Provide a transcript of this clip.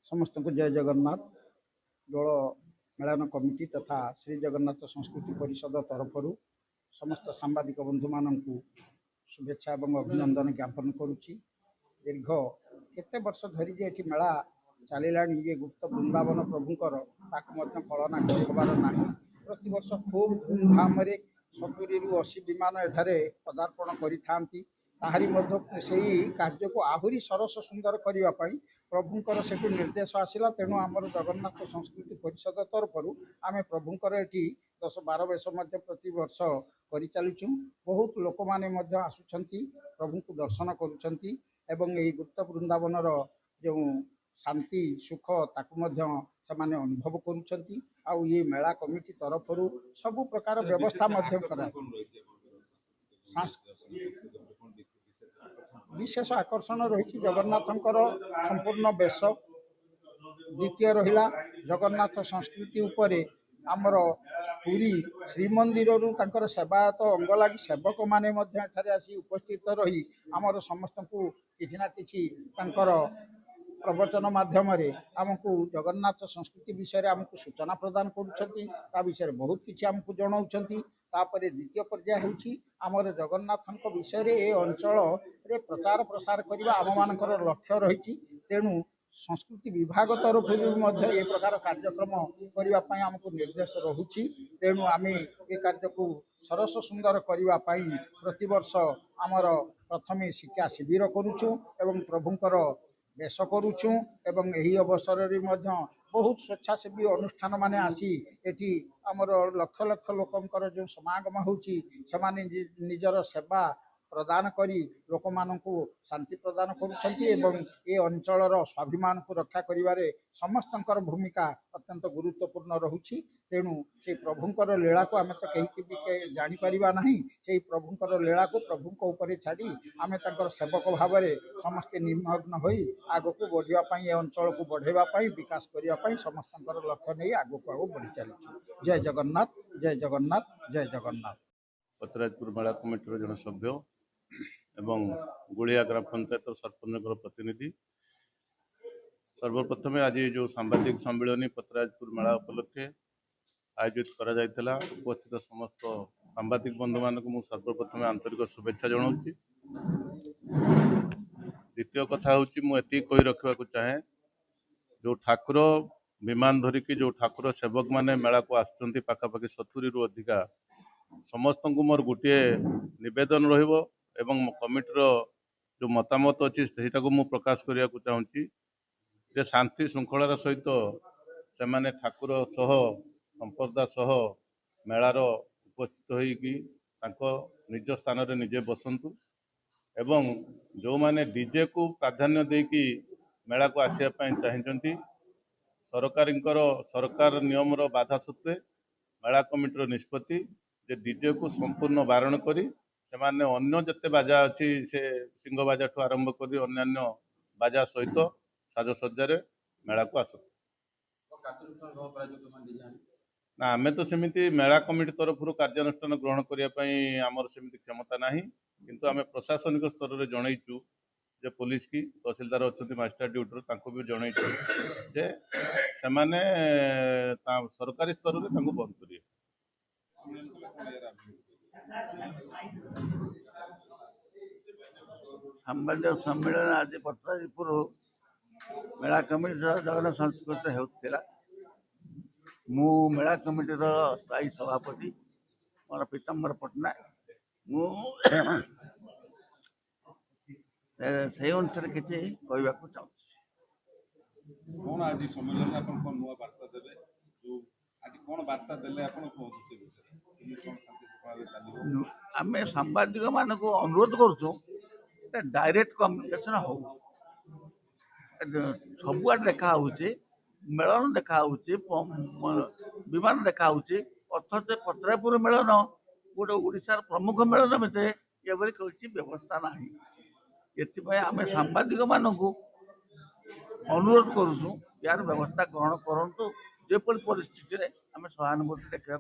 समस्त को जय जगन्नाथ। दोल मेलन कमिटी तथा श्री जगन्नाथ संस्कृति परिषद तरफ समस्त सांबादिक बंधु मानू शुभेच्छा और अभिनंदन ज्ञापन करुच्ची। दीर्घ केते वर्ष धरी जे मेला चलला ये गुप्त वृंदावन प्रभुंकर कलना करबार ना। प्रति वर्ष खूब धूमधाम 70 ରୁ 80 विमान एठारे पदार्पण करि कार्य को आहुरी सरस सुंदर करने प्रभुंकर से निर्देश आसला। तेणु आमर जगन्नाथ संस्कृति परिषद तरफ आम प्रभुंकर ये 10-12 बेश प्रति वर्ष कर चलुँ। बहुत लोक मैंने आसुंच प्रभु को दर्शन करुँच एवं यही गुप्त वृंदावन जो शांति सुख ताकू से अनुभव करुँच। ये मेला कमिटी तरफ सबु प्रकार व्यवस्था विशेष आकर्षण रही जगन्नाथ संपूर्ण बेश। द्वितीय रहा जगन्नाथ संस्कृति उपरे आमर पुरी श्रीमंदिर सेवायत अंग लगी सेवक माने आसी उपस्थित रही आमर समस्त को किसी ना किसी प्रवचन माध्यम आमको जगन्नाथ संस्कृति विषय आमको सूचना प्रदान कर विषय बहुत किसी आमको जनाऊँच। तापर द्वितीय पर्याय होची आमर जगन्नाथ विषय ए अंचल रे प्रचार प्रसार करने आम मानकर लक्ष्य रही। तेणु संस्कृति विभाग तरफ ये प्रकार कार्यक्रम करने आमको निर्देश रोची। तेणु आम ये कार्य को सरस सुंदर करने प्रति वर्ष आमर प्रथमे शिक्षा शिविर करुचु एवं प्रभुंकर बेश करुचु एवं यही अवसर में बहुत स्वेच्छासेवी अनुष्ठान माने आसी एठी आमर लक्ष लक्ष लोकंकर जो समागम होची सेमाने निजर सेवा प्रदान करी लोक मानू शांति प्रदान करुछंती एवं ये अंचलर स्वाभिमान को रक्षा करिवारे समस्तंकर भूमिका अत्यंत गुरुत्वपूर्ण रहुछि। तेणु से प्रभुंकर लीला को आम तो कहीं जापर ना से प्रभुंकर लीला को प्रभु ऊपर छाड़ी आम तर सेवक भाव में समस्ते निमग्न हो आग को बढ़ापी अंचल को बढ़ावाई विकास करने समस्त लक्ष्य नहीं आग को आग बढ़ी चली। जय जगन्नाथ जय जगन्नाथ जय जगन्नाथ। पतराजपुर मेला कमिटी जन सभ्य एवं गुड़िया ग्राम पंचायत सरपंच प्रतिनिधि सर्वप्रथमे आज जो सांबादिक सम्मिलन पतराजपुर मेला उपलक्षे आयोजित करा जायतिला उपस्थित समस्त सांबादिक बंधु मान को सर्वप्रथमे आंतरिक शुभेच्छा जनाऊँगी। द्वितीय कथा हूँ मुझे कही रखा चाहे जो ठाकुर विमान धरिकी जो ठाकुर सेवक माने मेला को आसुँच पाखापाखि 70 ରୁ अधिका समस्त को मोर गोटे निवेदन रहिबो एवं कमिटीर जो मतामत अच्छी सेटा को मु प्रकाश करने को चाहूँगी जे शांति श्रृंखलार सहित से माने ठाकुर सह संपदा सह मेलार उपस्थित होइकी निज स्थान रे निजे बसंतु एवं जो माने डीजे को प्राधान्य देकी मेला को आसिया पई चाहिंचंती सरकार नियम बाधा सत्वे मेला कमिटीर निष्पत्ति जे डीजे को संपूर्ण बारण करी से माने अन्य जते बाजा अच्छी से सिंह बाजा ठू आरंभ करी अन्यान्य बाजा सहित साजसज्जार मेला को आस ना आमे तो सेमिति मेला कमिटी तरफ कार्यानुष्ठान ग्रहण करने आमर सेमिति क्षमता नाही किंतु आमे प्रशासनिक स्तर रे जनईचु जे पुलिस की तहसीलदार अच्छा मास्टर ड्यूटी तांको भी जनईचु जे से माने सरकारी स्तर रे तांको बंद करिए। सांबादिक सम्मेलन आज पतराजपुर मेला कमिटी जगन्नाथ संस्कृति होता मु मेला कमिटीर स्थायी सभापति मोर पीताम्बर पट्टनायक से अनुसार किसी कहवा चाहूँ कौन आज सम्मेलन अपन कौन नुआ वार्ता देबे जो आज कौन वार्ता देले अपन कौन से विषय कौन शांति सुखावे चलिबो आमे सांबादिक मानक अनुरोध करूँ डायरेक्ट कम्युनिकेशन हो सबुआड देखा मेलन देखा विमान देखा अथच पतराजपुर मेलन गोटे ओडिशार प्रमुख मेलन भितर ये किसी व्यवस्था ना ये आम सांबादिक मानक अनुरोध करूँ यार व्यवस्था ग्रहण करूँ जेपरी परिस्थिति आम सहानुभूति देखा।